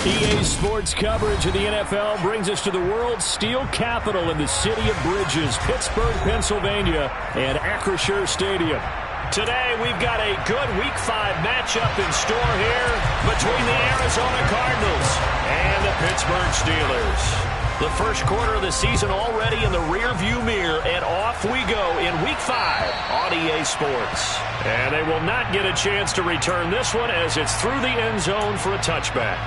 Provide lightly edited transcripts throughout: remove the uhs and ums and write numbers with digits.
EA Sports coverage of the NFL brings us to the world's steel capital in the city of bridges, Pittsburgh, Pennsylvania, and Acrisure Stadium. Today, we've got a good Week 5 matchup in store here between the Arizona Cardinals and the Pittsburgh Steelers. The first quarter of the season already in the rearview mirror, and off we go in Week 5 on EA Sports. And they will not get a chance to return this one as it's through the end zone for a touchback.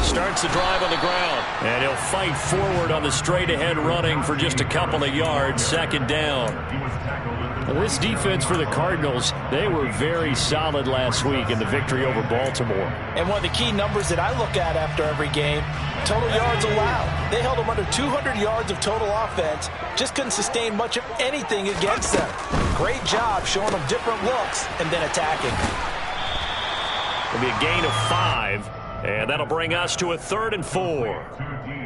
Starts the drive on the ground, and he'll fight forward on the straight-ahead running for just a couple of yards, second down. Now, this defense for the Cardinals, they were very solid last week in the victory over Baltimore. And one of the key numbers that I look at after every game, total yards allowed. They held them under 200 yards of total offense, just couldn't sustain much of anything against them. Great job showing them different looks and then attacking. It'll be a gain of 5. And that'll bring us to a 3rd and 4.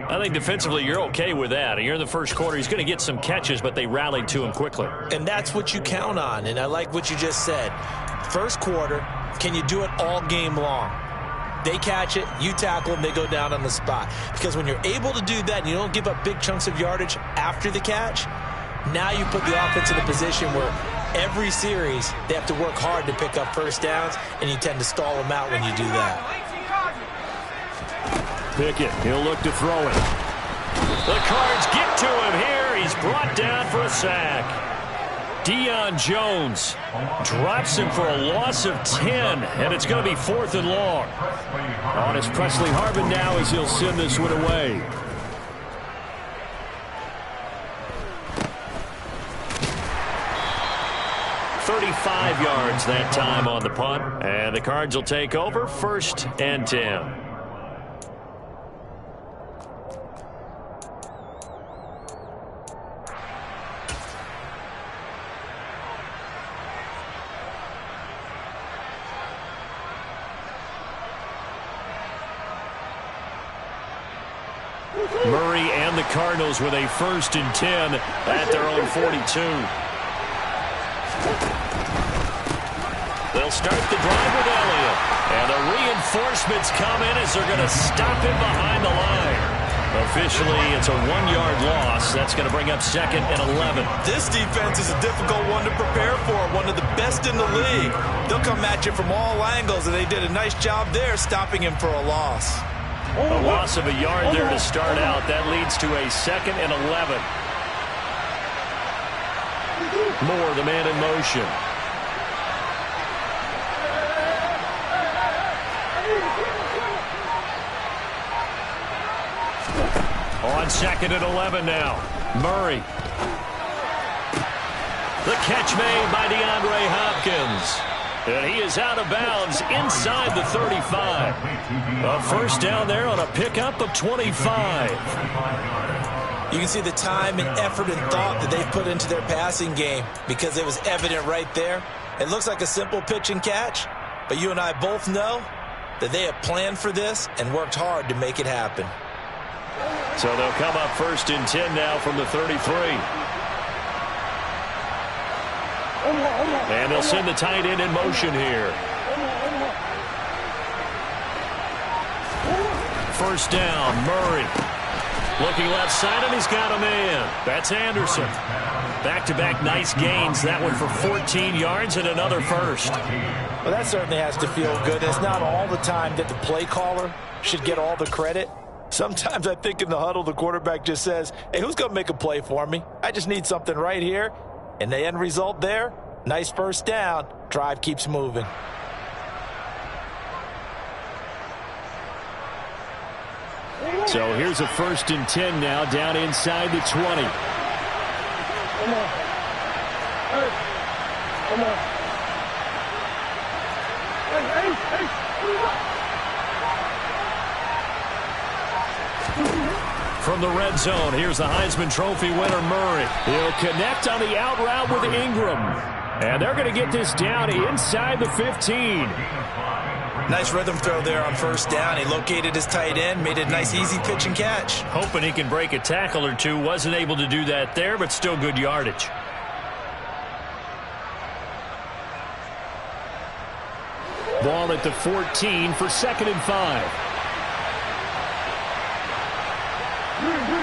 I think defensively you're okay with that. Here in the first quarter, he's going to get some catches, but they rallied to him quickly. And that's what you count on, and I like what you just said. First quarter, can you do it all game long? They catch it, you tackle them, they go down on the spot. Because when you're able to do that and you don't give up big chunks of yardage after the catch, now you put the offense in a position where every series they have to work hard to pick up first downs, and you tend to stall them out when you do that. Pickett, he'll look to throw it. The Cards get to him here. He's brought down for a sack. Deion Jones drops him for a loss of 10, and it's going to be 4th and long. On is Presley Harvin now as he'll send this one away. "35 yards that time on the punt, and the Cards will take over 1st and 10. Murray and the Cardinals with a 1st and 10 at their own 42. They'll start the drive with Elliott. And the reinforcements come in as they're going to stop him behind the line. Officially, it's a 1-yard loss. That's going to bring up 2nd and 11. This defense is a difficult one to prepare for, one of the best in the league. They'll come at you from all angles, and they did a nice job there stopping him for a loss. A loss of a yard there to start out. That leads to a 2nd and 11. Moore, the man in motion. On 2nd and 11 now. Murray. The catch made by DeAndre Hopkins. And he is out of bounds inside the 35. A 1st down there on a pickup of 25. You can see the time and effort and thought that they've put into their passing game because it was evident right there. It looks like a simple pitch and catch, but you and I both know that they have planned for this and worked hard to make it happen. So they'll come up 1st and 10 now from the 33. And they'll send the tight end in motion here. 1st down, Murray. Looking left side, and he's got a man. That's Anderson. Back-to-back nice gains. That one for 14 yards and another 1st. Well, that certainly has to feel good. It's not all the time that the play caller should get all the credit. Sometimes I think in the huddle, the quarterback just says, hey, who's going to make a play for me? I just need something right here. And the end result there, nice 1st down. Drive keeps moving. So here's a 1st and 10 now down inside the 20. Come on. Hey. Come on. Hey. From the red zone, here's the Heisman Trophy winner, Murray. He'll connect on the out route with Ingram. And they're going to get this down inside the 15. Nice rhythm throw there on first down. He located his tight end, made a nice easy pitch and catch. Hoping he can break a tackle or two. Wasn't able to do that there, but still good yardage. Ball at the 14 for 2nd and 5.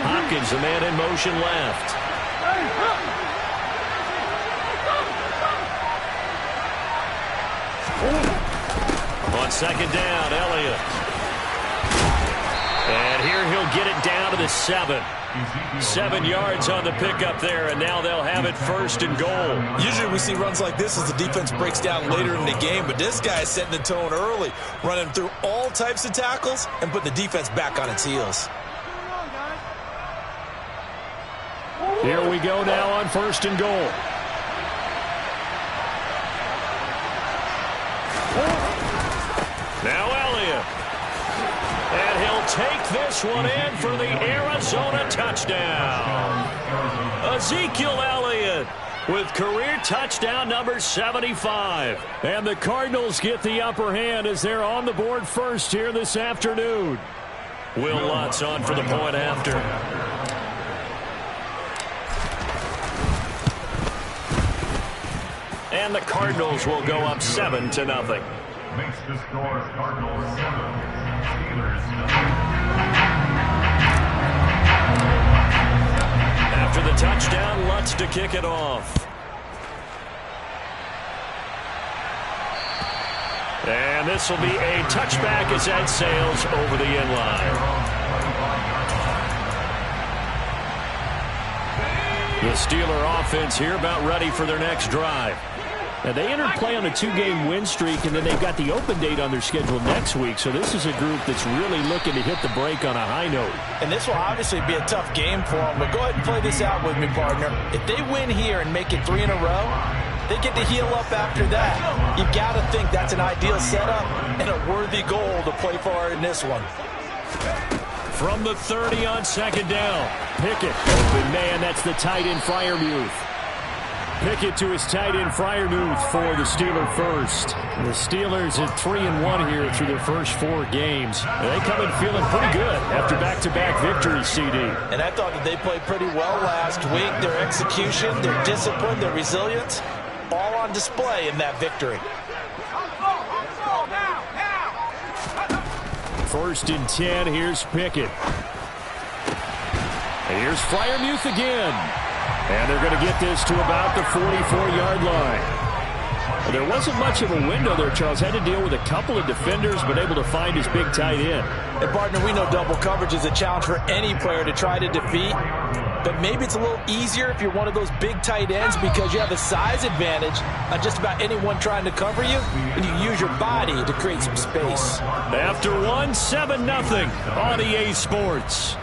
Hopkins, a man in motion left. On 2nd down, Elliott. And here he'll get it down to the 7. 7 yards on the pickup there, and now they'll have it 1st and goal. Usually we see runs like this as the defense breaks down later in the game, but this guy is setting the tone early, running through all types of tackles and putting the defense back on its heels. Here we go now on 1st and goal. Now Elliott. And he'll take this one in for the Arizona touchdown. Ezekiel Elliott with career touchdown number 75. And the Cardinals get the upper hand as they're on the board first here this afternoon. Will Lutz on for the point after. And the Cardinals will go up 7-0. Makes the score Cardinals 7, Steelers 9. After the touchdown, Lutz to kick it off. And this will be a touchback as that sails over the end line. The Steeler offense here about ready for their next drive. Now, they entered play on a 2-game win streak, and then they've got the open date on their schedule next week. So this is a group that's really looking to hit the break on a high note. And this will obviously be a tough game for them, but go ahead and play this out with me, partner. If they win here and make it 3 in a row, they get to heal up after that. You've got to think that's an ideal setup and a worthy goal to play for in this one. From the 30 on 2nd down, Pickett, open man, that's the tight end Freiermuth. Pickett to his tight end Freiermuth for the Steeler first. The Steelers at 3-1 here through their first 4 games. They come in feeling pretty good after back-to-back victories, CD. And I thought that they played pretty well last week. Their execution, their discipline, their resilience, all on display in that victory. 1st and 10, here's Pickett. Here's Freiermuth again. And they're going to get this to about the 44-yard line. There wasn't much of a window there, Charles. Had to deal with a couple of defenders, but able to find his big tight end. And, partner, we know double coverage is a challenge for any player to try to defeat. But maybe it's a little easier if you're one of those big tight ends because you have a size advantage on just about anyone trying to cover you, and you use your body to create some space. After 1, 7-0 on EA Sports.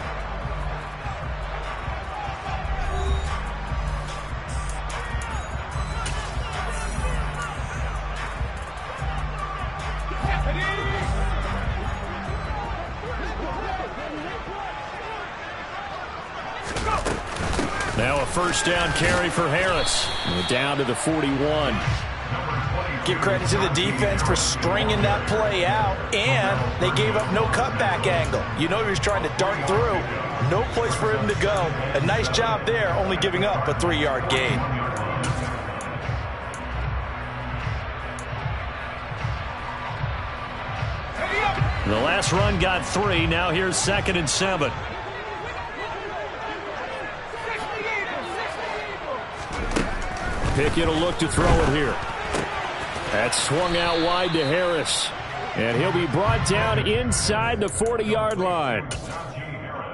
Now a 1st down carry for Harris. Down to the 41. Give credit to the defense for stringing that play out, and they gave up no cutback angle. You know he was trying to dart through. No place for him to go. A nice job there, only giving up a 3-yard gain. The last run got 3. Now here's 2nd and 7. Pickett will look to throw it here. That's swung out wide to Harris. And he'll be brought down inside the 40-yard line.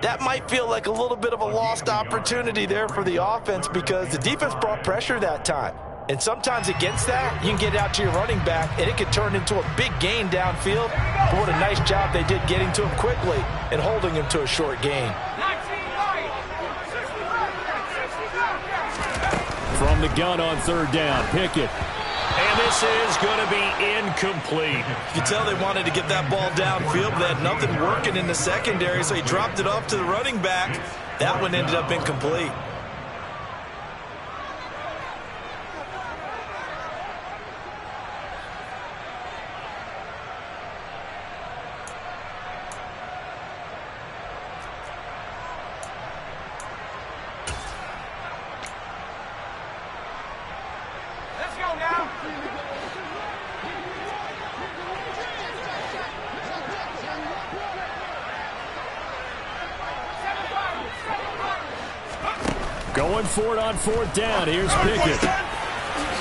That might feel like a little bit of a lost opportunity there for the offense because the defense brought pressure that time. And sometimes against that, you can get out to your running back, and it could turn into a big gain downfield. But what a nice job they did getting to him quickly and holding him to a short gain. From the gun on 3rd down, Pickett. And this is going to be incomplete. You can tell they wanted to get that ball downfield, but they had nothing working in the secondary, so he dropped it off to the running back. That one ended up incomplete. Going for it on 4th down. Here's Pickett.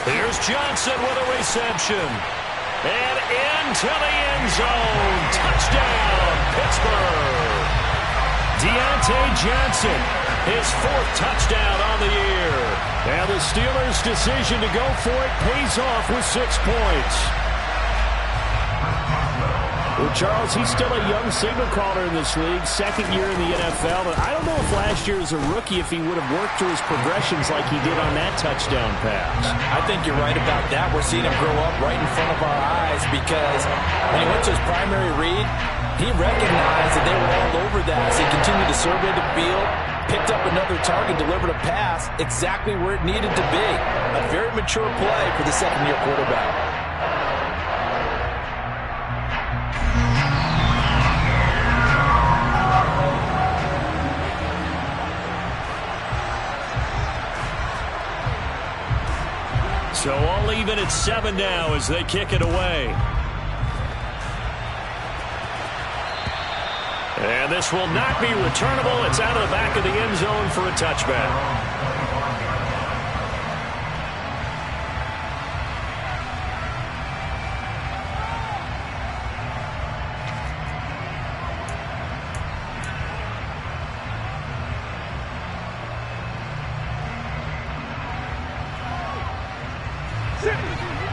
Here's Johnson with a reception. And into the end zone. Touchdown, Pittsburgh. Deontay Johnson, his 4th touchdown on the year. And the Steelers' decision to go for it pays off with 6 points. Well, Charles, he's still a young signal caller in this league, 2nd year in the NFL. But I don't know if last year as a rookie, if he would have worked through his progressions like he did on that touchdown pass. I think you're right about that. We're seeing him grow up right in front of our eyes because when he went to his primary read, he recognized that they were all over that. So he continued to survey the field, picked up another target, delivered a pass exactly where it needed to be. A very mature play for the 2nd-year quarterback. So all even at 7 now as they kick it away. And this will not be returnable. It's out of the back of the end zone for a touchback.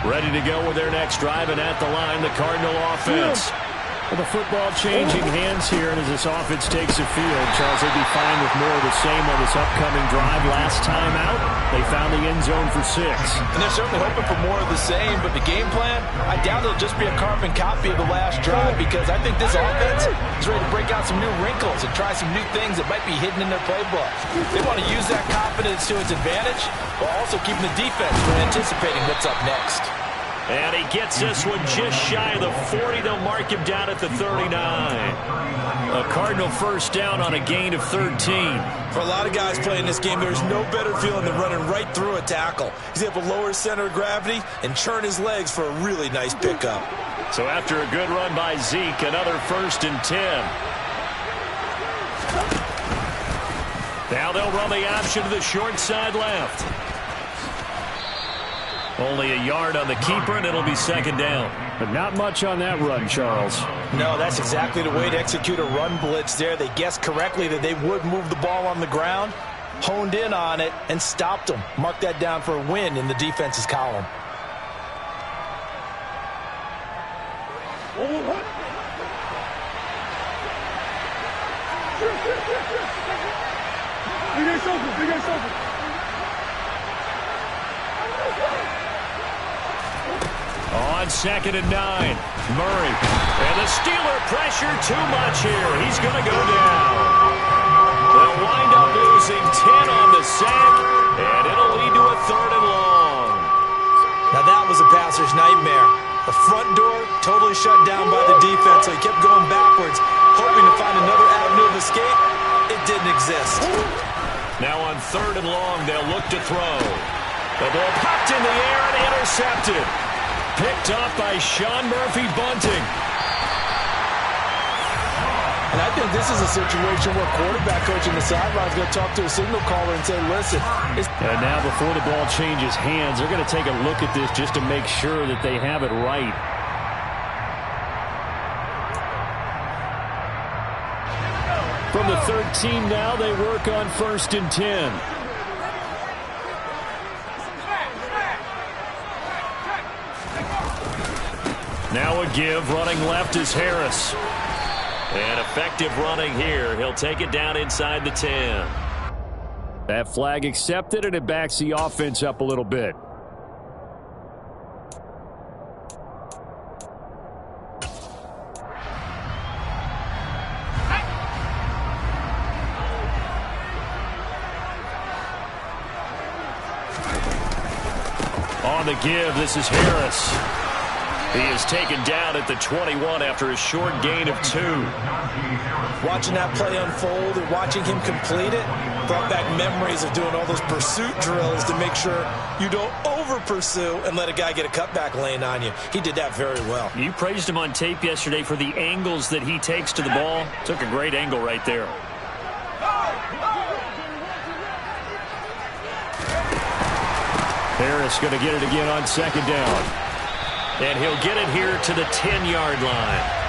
Ready to go with their next drive, and at the line, the Cardinal offense. Well, the football changing hands here, and as this offense takes the field, Charles, they'd be fine with more of the same on this upcoming drive. Last time out, they found the end zone for 6. And they're certainly hoping for more of the same, but the game plan, I doubt it'll just be a carbon copy of the last drive because I think this offense is ready to break out some new wrinkles and try some new things that might be hidden in their playbook. They want to use that confidence to its advantage, while also keeping the defense from anticipating what's up next. And he gets this one just shy of the 40. They'll mark him down at the 39. A Cardinal first down on a gain of 13. For a lot of guys playing this game, there's no better feeling than running right through a tackle. He's able to lower his center of gravity and churn his legs for a really nice pickup. So after a good run by Zeke, another 1st and 10. Now they'll run the option to the short side left. Only a yard on the keeper, and it'll be 2nd down. But not much on that run, Charles. No, that's exactly the way to execute a run blitz there. They guessed correctly that they would move the ball on the ground, honed in on it, and stopped them. Mark that down for a win in the defense's column. On 2nd and 9, Murray. And the Steeler pressure too much here. He's going to go down. They'll wind up losing 10 on the sack, and it'll lead to a 3rd and long. Now that was a passer's nightmare. The front door totally shut down by the defense, so he kept going backwards, hoping to find another avenue of escape. It didn't exist. Now on 3rd and long, they'll look to throw. The ball popped in the air and intercepted. Picked up by Sean Murphy-Bunting. And I think this is a situation where quarterback coach in the sideline is going to talk to a signal caller and say, listen. And now before the ball changes hands, they're going to take a look at this just to make sure that they have it right. From the 13 now, they work on 1st and 10. Now a give, running left is Harris. And effective running here. He'll take it down inside the 10. That flag accepted, and it backs the offense up a little bit. On the give, this is Harris. He is taken down at the 21 after a short gain of 2. Watching that play unfold and watching him complete it brought back memories of doing all those pursuit drills to make sure you don't over-pursue and let a guy get a cutback lane on you. He did that very well. You praised him on tape yesterday for the angles that he takes to the ball. Took a great angle right there. Harris going to get it again on second down. And he'll get it here to the 10-yard line.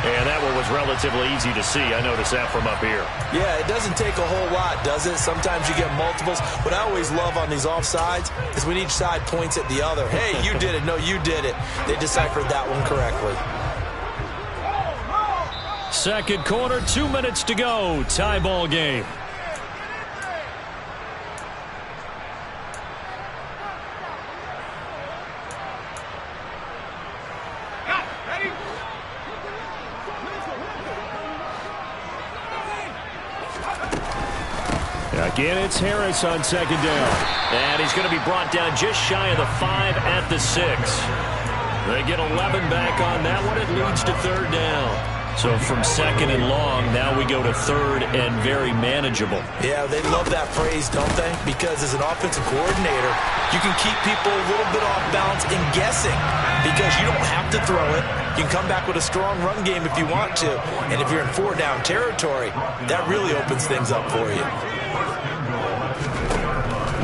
And that one was relatively easy to see. I noticed that from up here. Yeah, it doesn't take a whole lot, does it? Sometimes you get multiples. What I always love on these offsides is when each side points at the other. Hey, you did it. No, you did it. They deciphered that one correctly. Second quarter, 2 minutes to go. Tie ball game. Again, it's Harris on second down. And he's going to be brought down just shy of the 5 at the 6. They get 11 back on that one. It leads to third down. So from second and long, now we go to third and very manageable. Yeah, they love that phrase, don't they? Because as an offensive coordinator, you can keep people a little bit off balance and guessing because you don't have to throw it. You can come back with a strong run game if you want to. And if you're in 4-down territory, that really opens things up for you.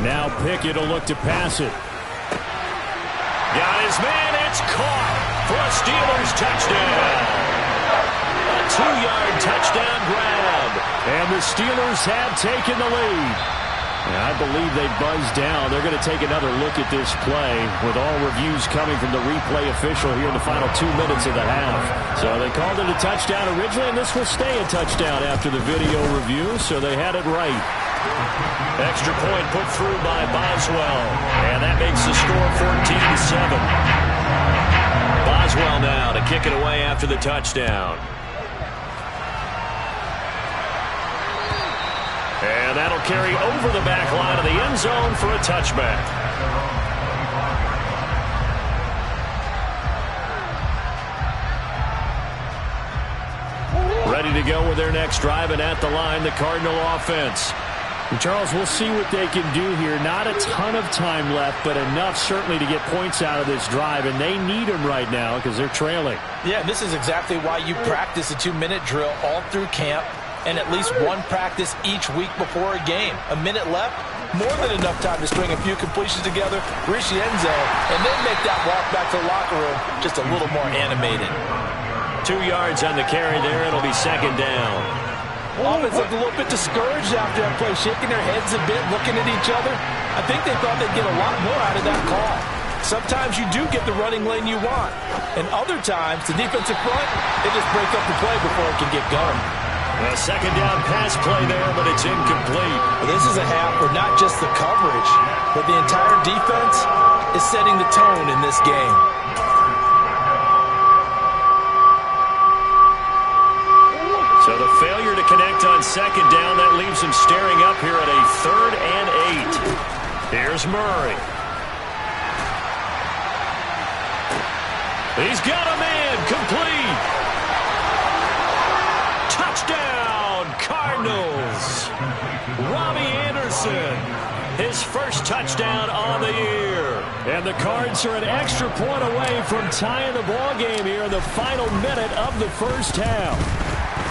Now Pickett will look to pass it. Got his man. It's caught for a Steelers touchdown. A 2-yard touchdown grab. And the Steelers have taken the lead. And I believe they buzzed down. They're going to take another look at this play with all reviews coming from the replay official here in the final 2 minutes of the half. So they called it a touchdown originally, and this will stay a touchdown after the video review, so they had it right. Extra point put through by Boswell. And that makes the score 14-7. Boswell now to kick it away after the touchdown. And that'll carry over the back line of the end zone for a touchback. Ready to go with their next drive, and at the line, the Cardinal offense. And Charles, we'll see what they can do here. Not a ton of time left, but enough certainly to get points out of this drive, and they need them right now because they're trailing. Yeah, this is exactly why you practice a 2-minute drill all through camp and at least one practice each week before a game. A minute left, more than enough time to string a few completions together, reach the end zone, and then make that walk back to the locker room just a little more animated. 2 yards on the carry there. It'll be second down. Offense looked a little bit discouraged after that play, shaking their heads a bit, looking at each other. I think they thought they'd get a lot more out of that call. Sometimes you do get the running lane you want. And other times, the defensive front, they just break up the play before it can get going. A second down pass play there, but it's incomplete. Well, this is a half where not just the coverage, but the entire defense is setting the tone in this game. So the failure to connect on second down, that leaves him staring up here at a 3rd and 8. Here's Murray. He's got a man, complete. Touchdown, Cardinals. Robbie Anderson, his first touchdown on the year. And the Cards are an extra point away from tying the ball game here in the final minute of the first half.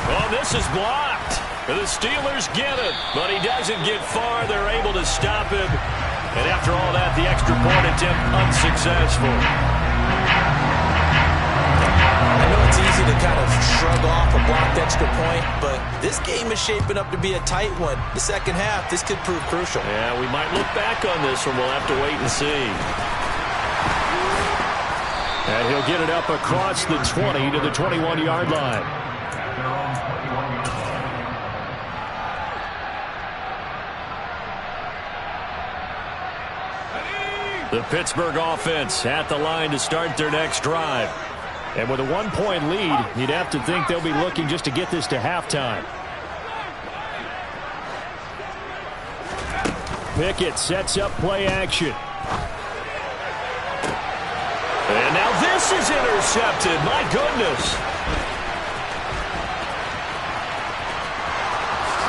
Oh, this is blocked. The Steelers get it, but he doesn't get far. They're able to stop him. And after all that, the extra point attempt unsuccessful. I know it's easy to kind of shrug off a blocked extra point, but this game is shaping up to be a tight one. The second half, this could prove crucial. Yeah, we might look back on this one. We'll have to wait and see. And he'll get it up across the 20 to the 21-yard line. The Pittsburgh offense at the line to start their next drive. And with a 1-point lead, you'd have to think they'll be looking just to get this to halftime. Pickett sets up play action. And now this is intercepted. My goodness.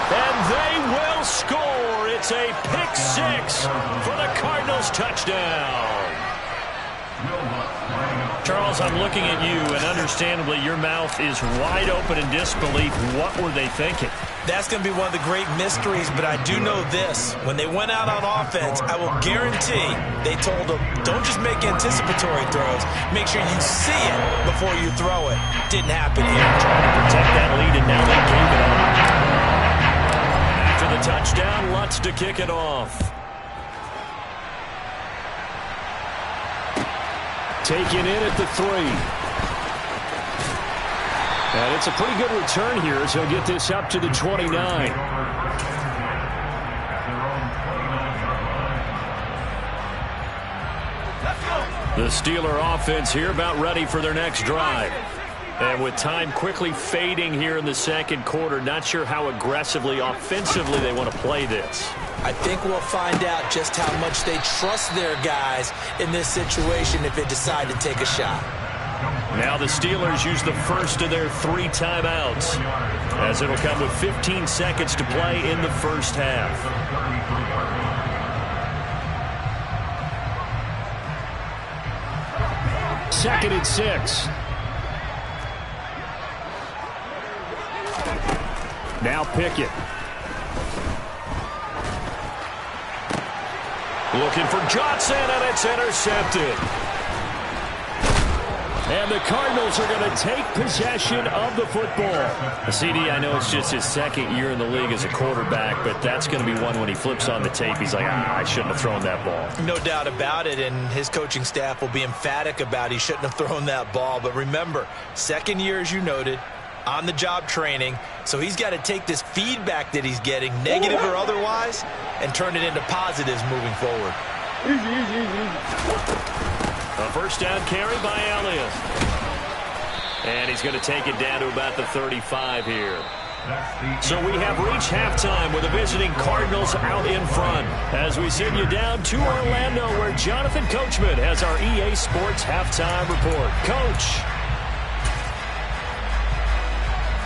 And they will score. It's a pick 6 for the Cardinals touchdown. Charles, Charles, I'm looking at you, and understandably your mouth is wide open in disbelief. What were they thinking? That's going to be one of the great mysteries, but I do know this. When they went out on offense, I will guarantee they told them, don't just make anticipatory throws. Make sure you see it before you throw it. Didn't happen here. Trying to protect that lead, and now they gave it up. After the touchdown, Lutz to kick it off. Taken in at the 3. And it's a pretty good return here as he'll get this up to the 29. The Steeler offense here about ready for their next drive. And with time quickly fading here in the second quarter, not sure how aggressively, offensively they want to play this. I think we'll find out just how much they trust their guys in this situation if they decide to take a shot. Now the Steelers use the first of their 3 timeouts, as it'll come with 15 seconds to play in the first half. Second and 6. Now Pickett. Looking for Johnson, and it's intercepted. And the Cardinals are going to take possession of the football. CD, I know it's just his second year in the league as a quarterback, but that's going to be one when he flips on the tape. He's like, I shouldn't have thrown that ball. No doubt about it, and his coaching staff will be emphatic about he shouldn't have thrown that ball. But remember, second year, as you noted, on-the-job training, so he's got to take this feedback that he's getting, negative or otherwise, and turn it into positives moving forward. A first down carry by Elliott. And he's going to take it down to about the 35 here. So we have reached halftime with the visiting Cardinals out in front, as we send you down to Orlando, where Jonathan Coachman has our EA Sports halftime report. Coach.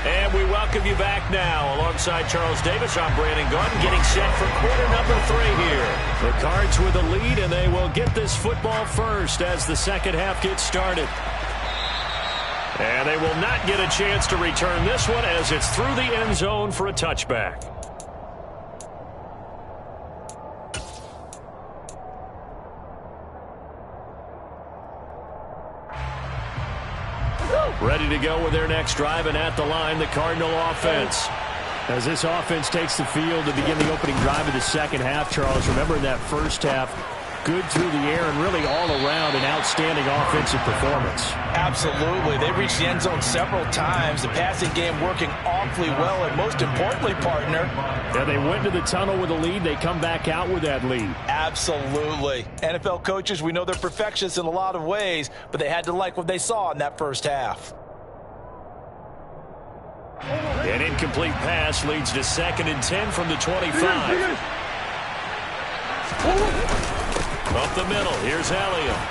And we welcome you back now. Alongside Charles Davis, I'm Brandon Gordon, getting set for quarter number 3 here. The Cards with a lead, and they will get this football first as the second half gets started. And they will not get a chance to return this one as it's through the end zone for a touchback. Ready to go with their next drive, and at the line, the Cardinal offense. As this offense takes the field to begin the opening drive of the second half, Charles, remember in that first half, good through the air and really all around an outstanding offensive performance. Absolutely. They reached the end zone several times. The passing game working awfully well, and most importantly, partner. Yeah, they went to the tunnel with a lead. They come back out with that lead. Absolutely. NFL coaches, we know they're perfectionists in a lot of ways, but they had to like what they saw in that first half. An incomplete pass leads to 2nd and 10 from the 25. Up the middle, here's Elliott.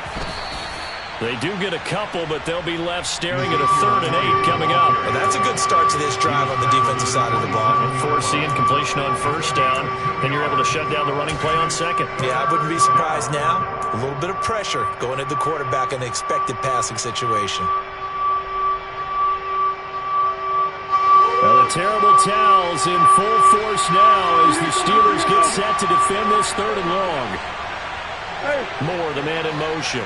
They do get a couple, but they'll be left staring at a 3rd and 8 coming up. And that's a good start to this drive on the defensive side of the ball. Forcing completion on first down, then you're able to shut down the running play on second. Yeah, I wouldn't be surprised now. A little bit of pressure going at the quarterback in an expected passing situation. Well, the terrible towels in full force now as the Steelers get set to defend this 3rd and long. Moore, the man in motion.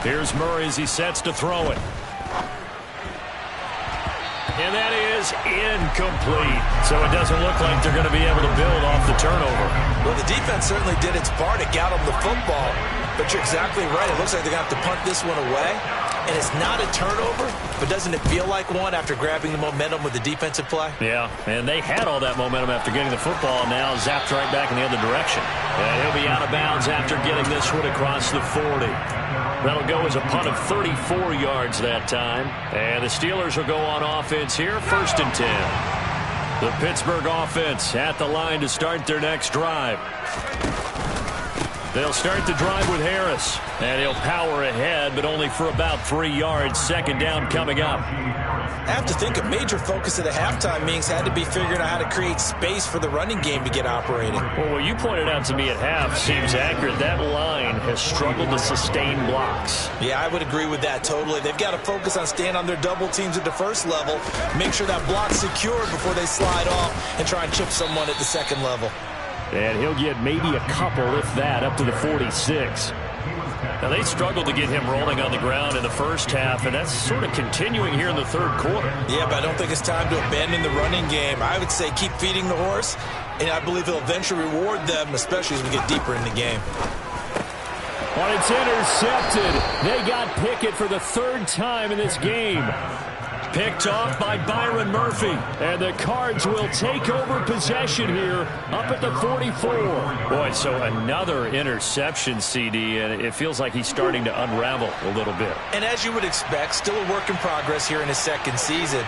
Here's Murray as he sets to throw it. And that is incomplete. So it doesn't look like they're going to be able to build off the turnover. Well, the defense certainly did its part to get them the football. But you're exactly right. It looks like they're going to have to punt this one away. And it's not a turnover, but doesn't it feel like one after grabbing the momentum with the defensive play? Yeah, and they had all that momentum after getting the football, and now zapped right back in the other direction. And he'll be out of bounds after getting this one across the 40. That'll go as a punt of 34 yards that time. And the Steelers will go on offense here, 1st and 10. The Pittsburgh offense at the line to start their next drive. They'll start the drive with Harris, and he'll power ahead, but only for about 3 yards. 2nd down coming up. I have to think a major focus at the halftime meetings had to be figuring out how to create space for the running game to get operating. Well, what you pointed out to me at half seems accurate. That line has struggled to sustain blocks. Yeah, I would agree with that totally. They've got to focus on staying on their double teams at the first level, make sure that block's secured before they slide off and try and chip someone at the second level. And he'll get maybe a couple, if that, up to the 46. Now, they struggled to get him rolling on the ground in the first half, and that's sort of continuing here in the third quarter. Yeah, but I don't think it's time to abandon the running game. I would say keep feeding the horse, and I believe he'll eventually reward them, especially as we get deeper in the game. Well, it's intercepted. They got Pickett for the third time in this game. Picked off by Byron Murphy. And the Cards will take over possession here up at the 44. Boy, so another interception, CD, and it feels like he's starting to unravel a little bit. And as you would expect, still a work in progress here in his second season.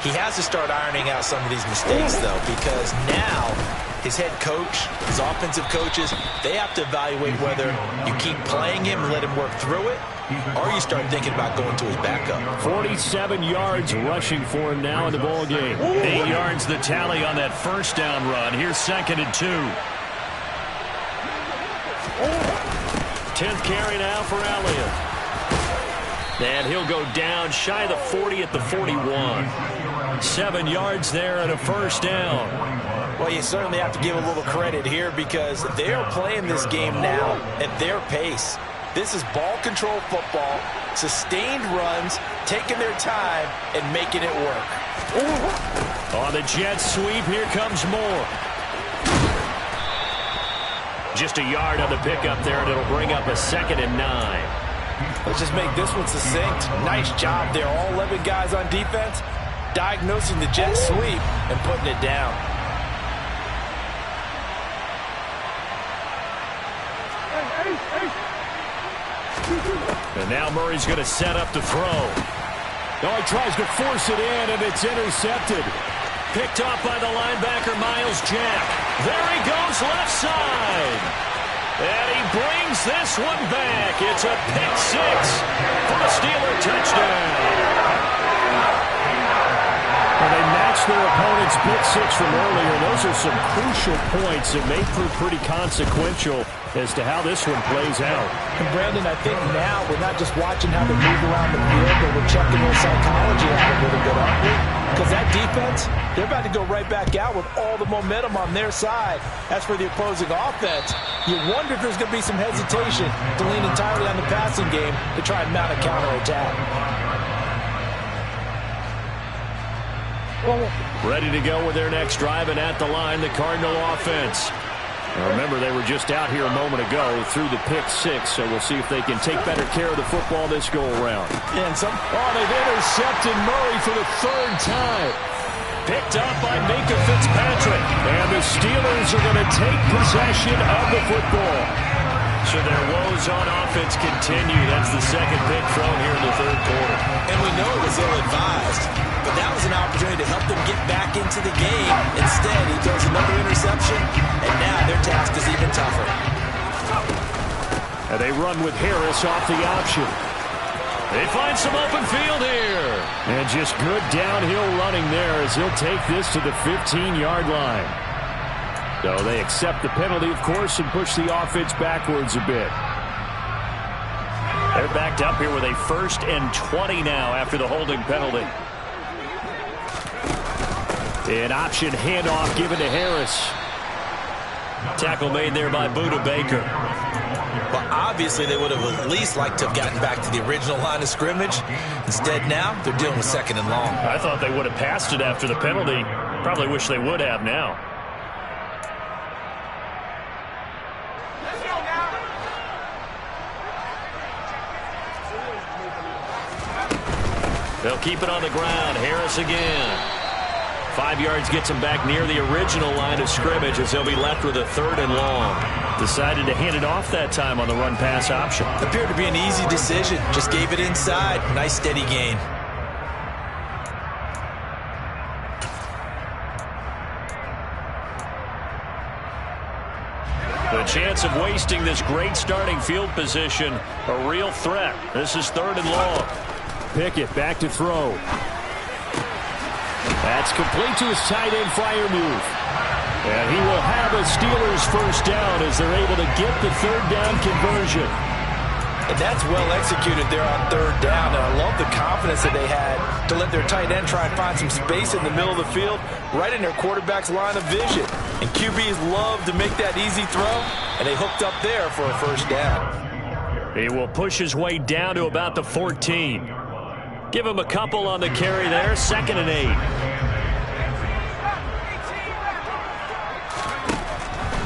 He has to start ironing out some of these mistakes, though, because now his head coach, his offensive coaches, they have to evaluate whether you keep playing him and let him work through it, or you start thinking about going to his backup. 47 yards rushing for him now in the ball game. 8 yards the tally on that first down run. Here's 2nd and 2. 10th carry now for Elliott. And he'll go down shy of the 40 at the 41. 7 yards there and a first down. Well, you certainly have to give a little credit here because they are playing this game now at their pace. This is ball control football, sustained runs, taking their time and making it work. On the jet sweep, here comes Moore. Just a yard on the pickup there, and it'll bring up a 2nd and 9. Let's just make this one succinct. Nice job there. All 11 guys on defense diagnosing the jet sweep and putting it down. And now Murray's going to set up to throw. Oh, he tries to force it in, and it's intercepted. Picked off by the linebacker, Miles Jack. There he goes, left side. And he brings this one back. It's a pick six for a Steeler touchdown. Well, they matched their opponent's pick six from earlier. Those are some crucial points that may prove pretty consequential as to how this one plays out. And Brandon, I think now we're not just watching how they move around the field, but we're checking their psychology out a little bit, aren't we? Because that defense, they're about to go right back out with all the momentum on their side. As for the opposing offense, you wonder if there's going to be some hesitation to lean entirely on the passing game to try and mount a counterattack. Ready to go with their next drive, and at the line, the Cardinal offense. Now remember, they were just out here a moment ago through the pick six, so we'll see if they can take better care of the football this go-around. They've intercepted Murray for the third time. Picked up by Minka Fitzpatrick. And the Steelers are going to take possession of the football. So their woes on offense continue. That's the second pick thrown here in the third quarter. And we know it was ill-advised, but that was an opportunity to help them get back into the game. Instead, he throws another interception, and now their task is even tougher. And they run with Harris off the option. They find some open field here. And just good downhill running there as he'll take this to the 15-yard line. So they accept the penalty, of course, and push the offense backwards a bit. They're backed up here with a 1st and 20 now after the holding penalty. An option handoff given to Harris. Tackle made there by Buda Baker. Well, obviously they would have at least liked to have gotten back to the original line of scrimmage. Instead now, they're dealing with 2nd and long. I thought they would have passed it after the penalty. Probably wish they would have now. They'll keep it on the ground. Harris again. 5 yards gets him back near the original line of scrimmage as he'll be left with a 3rd and long. Decided to hand it off that time on the run-pass option. Appeared to be an easy decision. Just gave it inside. Nice steady gain. The chance of wasting this great starting field position, a real threat. This is 3rd and long. Pickett back to throw. That's complete to his tight end Freiermuth. And he will have a Steelers first down as they're able to get the third down conversion. And that's well executed there on third down. And I love the confidence that they had to let their tight end try and find some space in the middle of the field, right in their quarterback's line of vision. And QBs love to make that easy throw, and they hooked up there for a first down. He will push his way down to about the 14. Give him a couple on the carry there, 2nd and 8.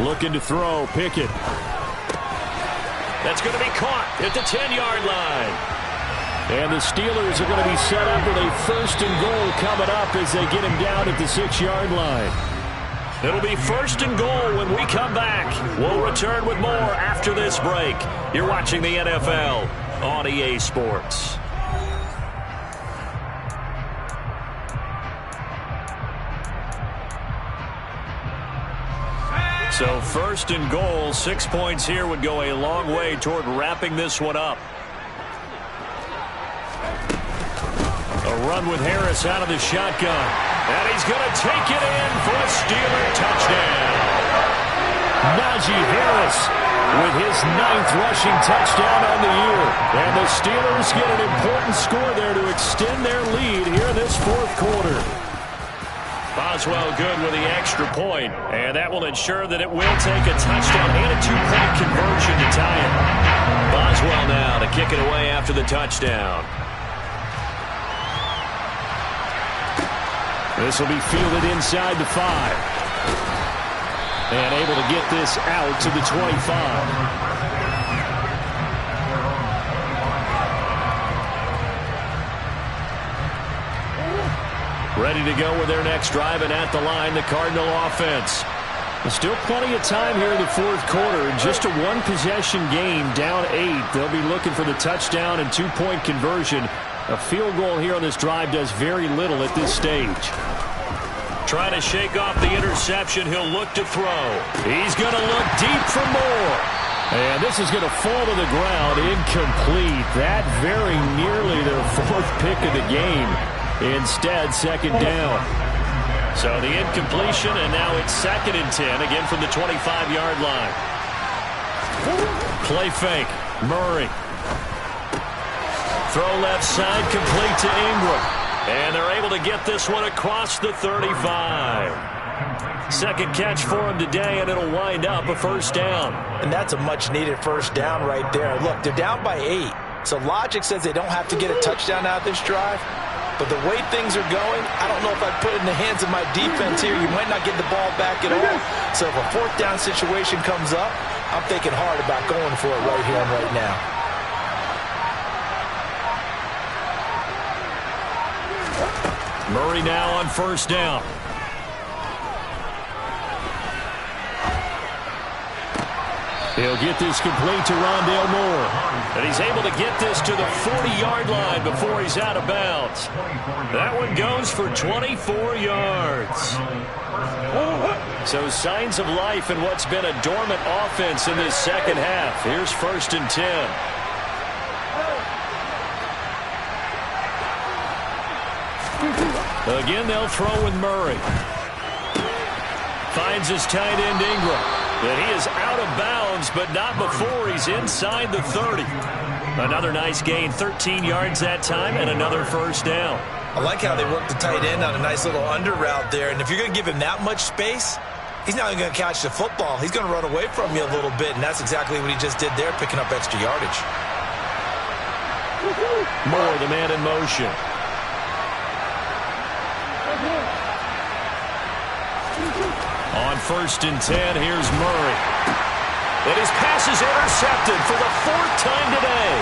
Looking to throw, Pickett. That's going to be caught at the 10-yard line. And the Steelers are going to be set up with a 1st and goal coming up as they get him down at the 6-yard line. It'll be 1st and goal when we come back. We'll return with more after this break. You're watching the NFL on EA Sports. So 1st and goal, 6 points here would go a long way toward wrapping this one up. A run with Harris out of the shotgun. And he's going to take it in for a Steeler touchdown. Najee Harris with his 9th rushing touchdown on the year. And the Steelers get an important score there to extend their lead here in this 4th quarter. Boswell good with the extra point, and that will ensure that it will take a touchdown and a 2-point conversion to tie it. Boswell now to kick it away after the touchdown. This will be fielded inside the 5. And able to get this out to the 25. Ready to go with their next drive, and at the line, the Cardinal offense. There's still plenty of time here in the 4th quarter. Just a 1-possession game, down 8. They'll be looking for the touchdown and 2-point conversion. A field goal here on this drive does very little at this stage. Trying to shake off the interception. He'll look to throw. He's going to look deep for more. And this is going to fall to the ground incomplete. That very nearly their 4th pick of the game. Instead, 2nd down. So the incompletion, and now it's 2nd and 10, again from the 25-yard line. Play fake. Murray. Throw left side, complete to Ingram. And they're able to get this one across the 35. 2nd catch for him today, and it'll wind up a first down. And that's a much-needed first down right there. Look, they're down by 8. So logic says they don't have to get a touchdown out of this drive. But the way things are going, I don't know if I'd put it in the hands of my defense here. You might not get the ball back at all. So if a 4th down situation comes up, I'm thinking hard about going for it right here and right now. Murray now on 1st down. He'll get this complete to Rondale Moore. And he's able to get this to the 40-yard line before he's out of bounds. That one goes for 24 yards. So signs of life in what's been a dormant offense in this 2nd half. Here's 1st and 10. Again, they'll throw with Murray. Finds his tight end Ingram. And he is out of bounds, but not before he's inside the 30. Another nice gain, 13 yards that time, and another first down. I like how they work the tight end on a nice little under route there. And if you're going to give him that much space, he's not even going to catch the football. He's going to run away from you a little bit, and that's exactly what he just did there, picking up extra yardage. Moore, the man in motion. On 1st and 10, here's Murray. And his pass is intercepted for the 4th time today.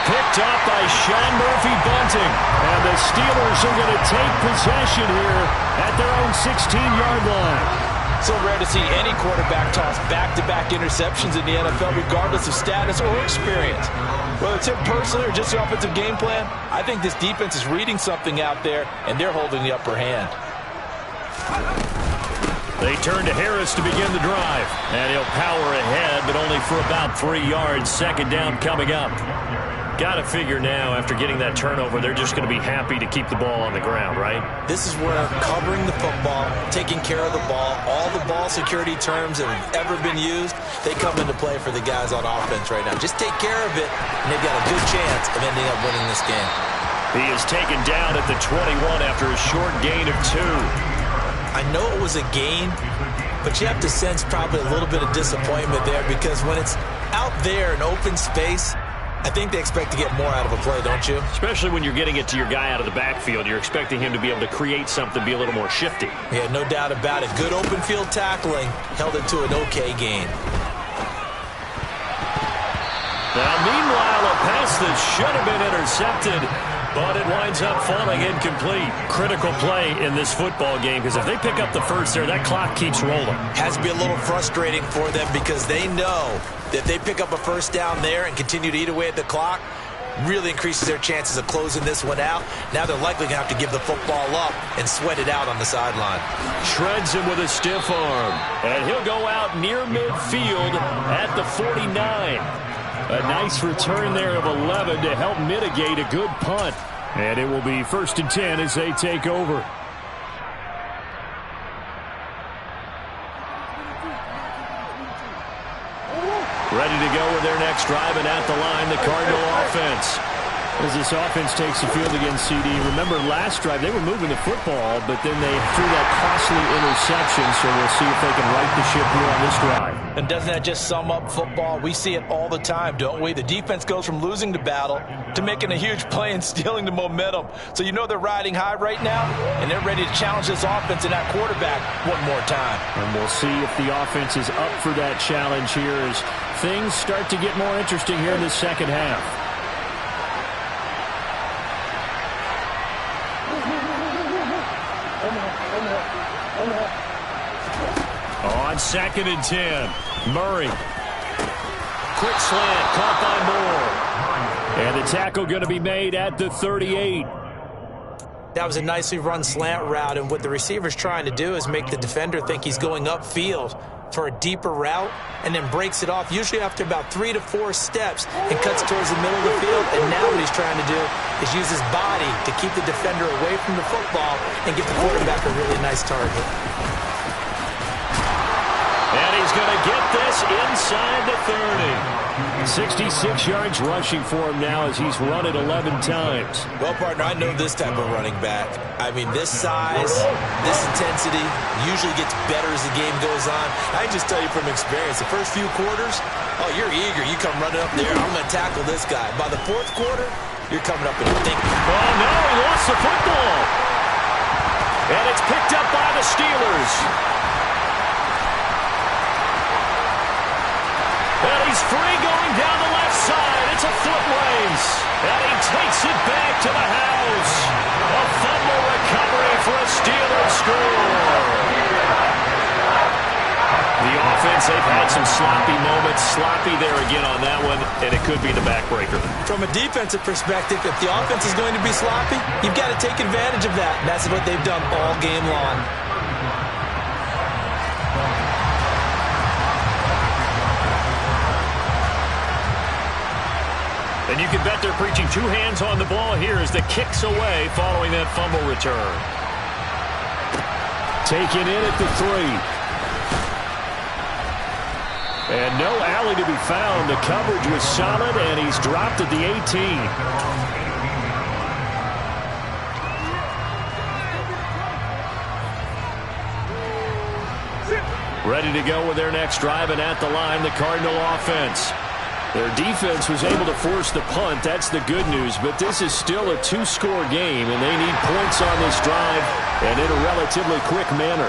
Picked up by Sean Murphy-Bunting. And the Steelers are going to take possession here at their own 16-yard line. So rare to see any quarterback toss back-to-back interceptions in the NFL, regardless of status or experience. Whether it's him personally or just the offensive game plan, I think this defense is reading something out there, and they're holding the upper hand. They turn to Harris to begin the drive. And he'll power ahead, but only for about 3 yards. 2nd down coming up. Got to figure now, after getting that turnover, they're just going to be happy to keep the ball on the ground, right? This is where covering the football, taking care of the ball, all the ball security terms that have ever been used, they come into play for the guys on offense right now. Just take care of it, and they've got a good chance of ending up winning this game. He is taken down at the 21 after a short gain of 2. I know it was a gain, but you have to sense probably a little bit of disappointment there, because when it's out there in open space, I think they expect to get more out of a play, don't you? Especially when you're getting it to your guy out of the backfield. You're expecting him to be able to create something, be a little more shifty. Yeah, no doubt about it. Good open field tackling held it to an okay gain. Now, meanwhile, a pass that should have been intercepted, but it winds up falling incomplete. Critical play in this football game, because if they pick up the first there, that clock keeps rolling. Has to be a little frustrating for them, because they know that if they pick up a first down there and continue to eat away at the clock, really increases their chances of closing this one out. Now they're likely going to have to give the football up and sweat it out on the sideline. Shreds him with a stiff arm, and he'll go out near midfield at the 49. A nice return there of 11 to help mitigate a good punt. And it will be 1st and 10 as they take over. Ready to go with their next drive, and at the line, the Cardinal offense. As this offense takes the field against CD, remember last drive they were moving the football, but then they threw that costly interception, so we'll see if they can right the ship here on this drive. And doesn't that just sum up football? We see it all the time, don't we? The defense goes from losing the battle to making a huge play and stealing the momentum. So you know they're riding high right now, and they're ready to challenge this offense and that quarterback one more time. And we'll see if the offense is up for that challenge here as things start to get more interesting here in the second half. On 2nd and 10, Murray. Quick slant, caught by Moore. And the tackle going to be made at the 38. That was a nicely run slant route, and what the receiver's trying to do is make the defender think he's going upfield for a deeper route, and then breaks it off, usually after about 3 to 4 steps, and cuts towards the middle of the field. And now what he's trying to do is use his body to keep the defender away from the football and give the quarterback a really nice target. And he's going to get this inside the 30. 66 yards rushing for him now as he's run it 11 times. Well, partner, I know this type of running back. I mean, this size, this intensity usually gets better as the game goes on. I can just tell you from experience, the first few quarters, oh, you're eager. You come running up there, I'm going to tackle this guy. By the 4th quarter, you're coming up and thinking. Oh, no, he lost the football. And it's picked up by the Steelers. And he's free going down the left side. It's a foot race. And he takes it back to the house. A fumble recovery for a Steelers score. The offense, they've had some sloppy moments. Sloppy there again on that one, and it could be the backbreaker. From a defensive perspective, if the offense is going to be sloppy, you've got to take advantage of that. And that's what they've done all game long. And you can bet they're preaching 2 hands on the ball here as the kick's away following that fumble return. Taken in at the 3. And no alley to be found. The coverage was solid, and he's dropped at the 18. Ready to go with their next drive, and at the line, the Cardinal offense. Their defense was able to force the punt. That's the good news, but this is still a 2-score game, and they need points on this drive and in a relatively quick manner.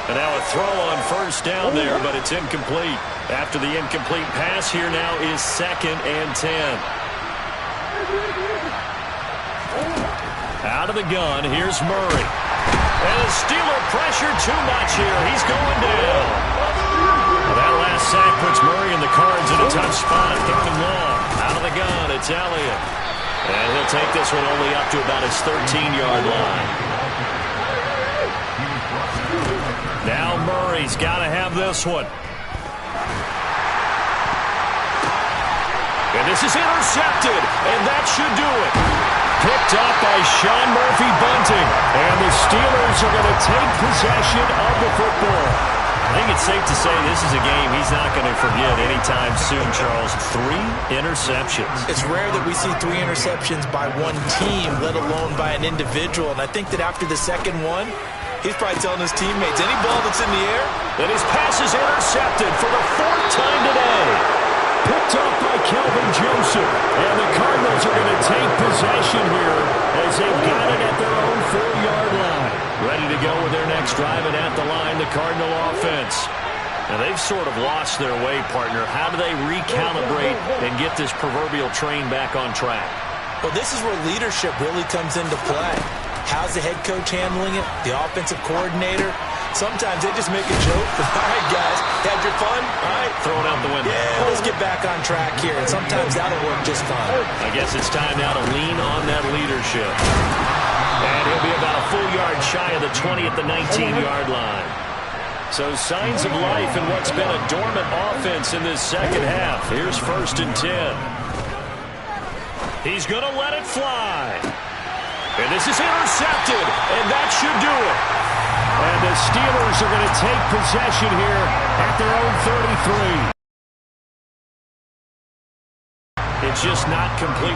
And now a throw on first down there, but it's incomplete. After the incomplete pass, here now is 2nd and 10. Out of the gun, here's Murray. And the Steeler pressure too much here. He's going down. That last sack puts Murray and the Cards in a tough spot. 3rd and long. Out of the gun, it's Elliott. And he'll take this one only up to about his 13-yard line. Now Murray's got to have this one. And this is intercepted, and that should do it. Picked up by Sean Murphy-Bunting, and the Steelers are going to take possession of the football. I think it's safe to say this is a game he's not going to forget anytime soon, Charles. 3 interceptions. It's rare that we see 3 interceptions by one team, let alone by an individual. And I think that after the second one, he's probably telling his teammates, any ball that's in the air. And his pass is intercepted for the 4th time today. Picked up by Kelvin Joseph. And the Cardinals are going to take possession here as they've got it at their own 4-yard line. Ready to go with their next drive, and at the line, the Cardinal offense. Now, they've sort of lost their way, partner. How do they recalibrate and get this proverbial train back on track? Well, this is where leadership really comes into play. How's the head coach handling it? The offensive coordinator? Sometimes they just make a joke. All right, guys, had your fun? All right. Throw it out the window. Yeah, let's get back on track here. And sometimes that'll work just fine. I guess it's time now to lean on that leadership. And he'll be about a full yard shy of the 20 at the 19-yard line. So signs of life in what's been a dormant offense in this second half. Here's 1st and 10. He's going to let it fly. And this is intercepted, and that should do it. And the Steelers are going to take possession here at their own 33. It's just not completely